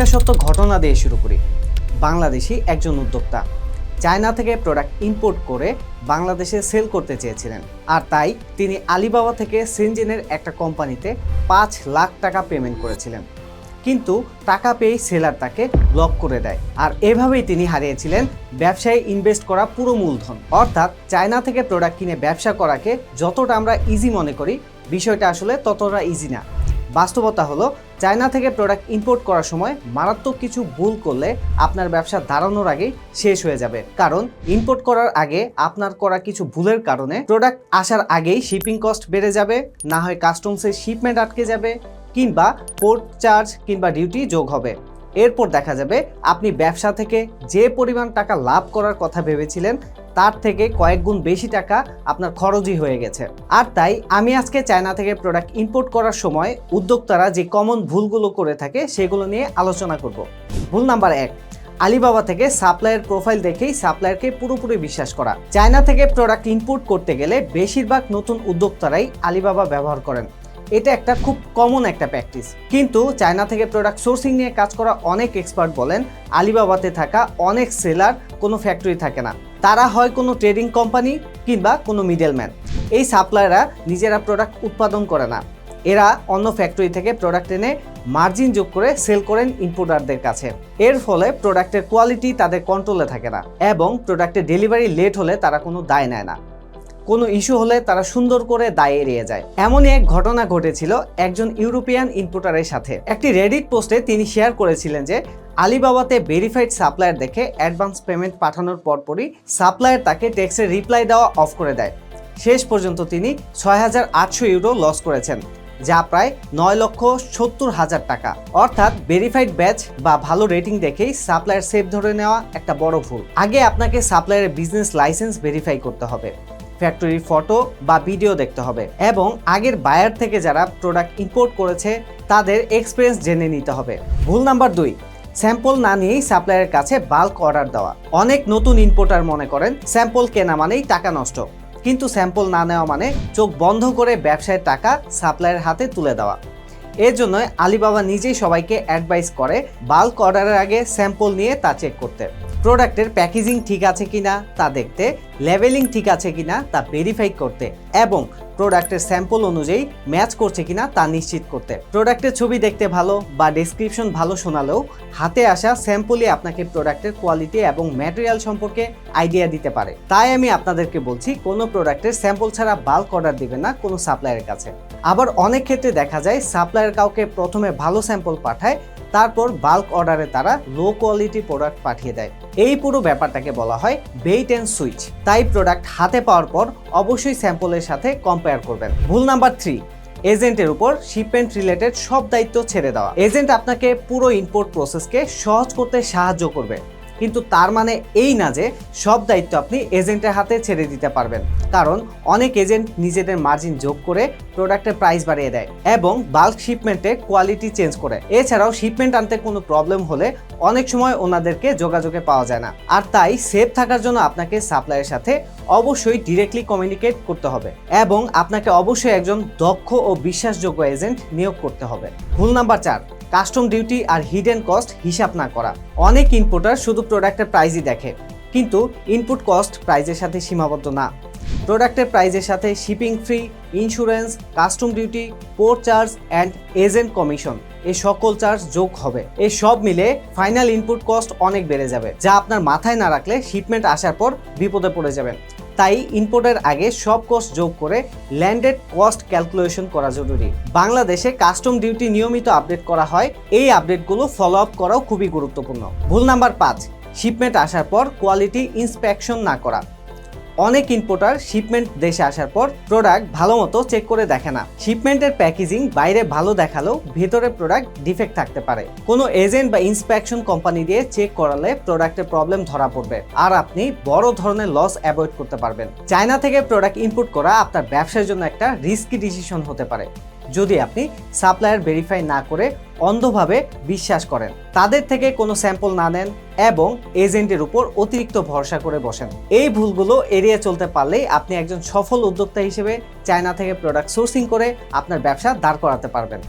একটা সত্য ঘটনা দিয়ে শুরু করি। বাংলাদেশি একজন উদ্যোক্তা চায়না থেকে প্রোডাক্ট ইম্পোর্ট করে বাংলাদেশে সেল করতে চেয়েছিলেন, আর তাই তিনি আলিবাবা থেকে সেনজেনের একটা কোম্পানিতে 5 লাখ টাকা পেমেন্ট করেছিলেন। কিন্তু টাকা পেয়েই সেলার তাকে ব্লক করে দেয়, আর এভাবেই তিনি হারিয়েছিলেন ব্যবসায় ইনভেস্ট করা পুরো মূলধন। অর্থাৎ চায়না থেকে প্রোডাক্ট কিনে ব্যবসা করাকে যতটা আমরা ইজি মনে করি, বিষয়টা আসলে ততটা ইজি না। বাস্তবতা হলো, চায়না থেকে প্রোডাক্ট ইম্পোর্ট করার সময় মারাত্মক কিছু ভুল করলে আপনার ব্যবসা দাঁড়ানোর আগেই শেষ হয়ে যাবে। কারণ ইম্পোর্ট করার আগে আপনার করা কিছু ভুলের কারণে প্রোডাক্ট আসার আগেই শিপিং কস্ট বেড়ে যাবে, না হয় কাস্টমসের শিপমেন্ট আটকে যাবে, কিংবা পোর্ট চার্জ কিংবা ডিউটি যোগ হবে। এরপর দেখা যাবে আপনি ব্যবসা থেকে যে পরিমাণ টাকা লাভ করার কথা ভেবেছিলেন, তার থেকে কয়েক গুণ বেশি টাকা আপনার খরচই হয়ে গেছে। আর তাই আমি আজকে চায়না থেকে প্রোডাক্ট ইম্পোর্ট করার সময় উদ্যোক্তারা যে কমন ভুলগুলো করে থাকে সেগুলো নিয়ে আলোচনা করব। ভুল নাম্বার 1, আলিবাবা থেকে সাপ্লায়ার প্রোফাইল দেখেই সাপ্লায়ারকে পুরোপুরি বিশ্বাস করা। চায়না থেকে প্রোডাক্ট ইম্পোর্ট করতে গেলে বেশিরভাগ নতুন উদ্যোক্তারাই আলিবাবা ব্যবহার করেন। এটা একটা খুব কমন একটা প্র্যাকটিস। কিন্তু চায়না থেকে প্রোডাক্ট সোর্সিং নিয়ে কাজ করা অনেক এক্সপার্ট বলেন আলিবাবাতে থাকা অনেক সেলার কোনো ফ্যাক্টরি থাকে না, তারা হয় কোনো ট্রেডিং কোম্পানি কিংবা কোনো মিডলম্যান। এই সাপ্লায়াররা নিজেরা প্রোডাক্ট উৎপাদন করে না, এরা অন্য ফ্যাক্টরি থেকে প্রোডাক্ট এনে মার্জিন যোগ করে সেল করেন ইম্পোর্টারদের কাছে। এর ফলে প্রোডাক্টের কোয়ালিটি তাদের কন্ট্রোলে থাকে না, এবং প্রোডাক্টের ডেলিভারি লেট হলে তারা কোনো দায় নেয় না। কোনো ইস্যু হলে তারা সুন্দর করে দায় এড়িয়ে যায়। এমনই এক ঘটনা ঘটেছিল একজন ইউরোপিয়ান ইম্পোর্টারের সাথে। একটি রেডিট পোস্টে তিনি শেয়ার করেছিলেন যে আলিবাবাতে ভেরিফাইড সাপ্লায়ার দেখে অ্যাডভান্স পেমেন্ট পাঠানোর পরপরই সাপ্লায়ার তাকে ট্যাক্সের রিপ্লাই দেওয়া অফ করে দেয়। শেষ পর্যন্ত তিনি 6,800 ইউরো লস করেছেন, যা প্রায় 9,70,000 টাকা। অর্থাৎ ভেরিফাইড ব্যাচ বা ভালো রেটিং দেখেই সাপ্লায়ার সেফ ধরে নেওয়া একটা বড় ভুল। আগে আপনাকে সাপ্লায়ারের বিজনেস লাইসেন্স ভেরিফাই করতে হবে, ফ্যাক্টরির ফটো বা ভিডিও দেখতে হবে, এবং আগের বায়ার থেকে যারা প্রোডাক্ট ইম্পোর্ট করেছে তাদের এক্সপিরিয়েন্স জেনে নিতে হবে। ভুল নাম্বার 2, স্যাম্পল না নিয়েই সাপ্লায়ারের কাছে বাল্ক অর্ডার দেওয়া। অনেক নতুন ইম্পোর্টার মনে করেন স্যাম্পল কেনা মানেই টাকা নষ্ট, কিন্তু স্যাম্পল না নেওয়া মানে চোখ বন্ধ করে ব্যবসায়ের টাকা সাপ্লায়ারের হাতে তুলে দেওয়া। এর জন্য আলিবাবা নিজেই সবাইকে অ্যাডভাইস করে বাল্ক অর্ডারের আগে স্যাম্পল নিয়ে তা চেক করতে, প্রোডাক্টের প্যাকেজিং ঠিক আছে কিনা তা দেখতে, লেবেলিং ঠিক আছে কিনা তা ভেরিফাই করতে, এবং প্রোডাক্টের স্যাম্পল অনুযায়ী ম্যাচ করছে কিনা তা নিশ্চিত করতে। প্রোডাক্টের ছবি দেখতে ভালো বা ডেসক্রিপশন ভালো শোনালেও হাতে আসা স্যাম্পলই আপনাকে প্রোডাক্টের কোয়ালিটি এবং ম্যাটেরিয়াল সম্পর্কে আইডিয়া দিতে পারে। তাই আমি আপনাদেরকে বলছি, কোনো প্রোডাক্টের স্যাম্পল ছাড়া বাল্ক অর্ডার দিবেন না কোনো সাপ্লায়ারের কাছে। আবার অনেক ক্ষেত্রে দেখা যায় সাপ্লায়ার কাউকে প্রথমে ভালো স্যাম্পল পাঠায়, তারপর বাল্ক অর্ডারে তারা লো কোয়ালিটি প্রোডাক্ট পাঠিয়ে দেয়। এই পুরো ব্যাপারটাকে বলা হয় বেইট অ্যান্ড সুইচ। তাই প্রোডাক্ট হাতে পাওয়ার পর অবশ্যই স্যাম্পলের সাথে কম্পেয়ার করবেন। ভুল নাম্বার 3, এজেন্টের উপর শিপমেন্ট রিলেটেড সব দায়িত্ব ছেড়ে দেওয়া। এজেন্ট আপনাকে পুরো ইম্পোর্ট প্রসেসকে সহজ করতে সাহায্য করবে, কিন্তু তার মানে এই না যে সব দায়িত্ব আপনি এজেন্টের হাতে ছেড়ে দিতে পারবেন। কারণ অনেক এজেন্ট নিজেদের মার্জিন যোগ করে প্রোডাক্টের প্রাইস বাড়িয়ে দেয় এবং বাল্ক শিপমেন্টে কোয়ালিটি চেঞ্জ করে। এছাড়াও শিপমেন্ট আনতে কোনো প্রবলেম হলে অনেক সময় ওনাদেরকে যোগাযোগে পাওয়া যায় না। আর তাই সেফ থাকার জন্য আপনাকে সাপ্লায়ারের সাথে অবশ্যই ডিরেক্টলি কমিউনিকেট করতে হবে, এবং আপনাকে অবশ্যই একজন দক্ষ ও বিশ্বাসযোগ্য এজেন্ট নিয়োগ করতে হবে। ভুল নাম্বার 4, কাস্টম ডিউটি আর হিডেন কস্ট হিসাব না করা। অনেক ইম্পোর্টার শুধু প্রোডাক্টের প্রাইসই দেখে, কিন্তু ইনপুট কস্ট প্রাইসের সাথে সীমাবদ্ধ না। প্রোডাক্টের প্রাইসের সাথে shipping free, insurance, custom duty, port charge and agent commission, এই সকল চার্জ যোগ হবে। এই সব মিলে ফাইনাল ইনপুট কস্ট অনেক বেড়ে যাবে, যা আপনার মাথায় না রাখলে শিপমেন্ট আসার পর বিপদে পড়ে যাবেন। তাই ইম্পোর্টের আগে সব কস্ট যোগ করে ল্যান্ডেড কস্ট ক্যালকুলেশন করা জরুরি। বাংলাদেশে কাস্টম ডিউটি নিয়মিত আপডেট করা হয়, এই আপডেটগুলো ফলো আপ করাও খুবই গুরুত্বপূর্ণ। ভুল নাম্বার 5, শিপমেন্ট আসার পর কোয়ালিটি ইন্সপেকশন না করা। অনেক ইম্পোর্টার শিপমেন্ট দেশে আসার পর প্রোডাক্ট ভালো মতো চেক করে দেখে না। শিপমেন্টের প্যাকেজিং বাইরে ভালো দেখালেও ভেতরে প্রোডাক্ট ডিফেক্ট থাকতে পারে। কোনো এজেন্ট বা ইন্সপেকশন কোম্পানি দিয়ে চেক করালে প্রোডাক্টের প্রবলেম ধরা পড়বে, আর আপনি বড় ধরনের লস অ্যাভয়েড করতে পারবেন। চায়না থেকে প্রোডাক্ট ইম্পোর্ট করা আপনার ব্যবসার জন্য একটা রিস্কি ডিসিশন হতে পারে যদি আপনি সাপ্লায়ার ভেরিফাই না করে অন্ধভাবে বিশ্বাস করেন, তাদের থেকে কোনো স্যাম্পল না নেন এবং এজেন্টের উপর অতিরিক্ত ভরসা করে বসেন। এই ভুলগুলো এড়িয়ে চলতে পারলেই আপনি একজন সফল উদ্যোক্তা হিসেবে চায়না থেকে প্রোডাক্ট সোর্সিং করে আপনার ব্যবসা দাঁড় করাতে পারবেন।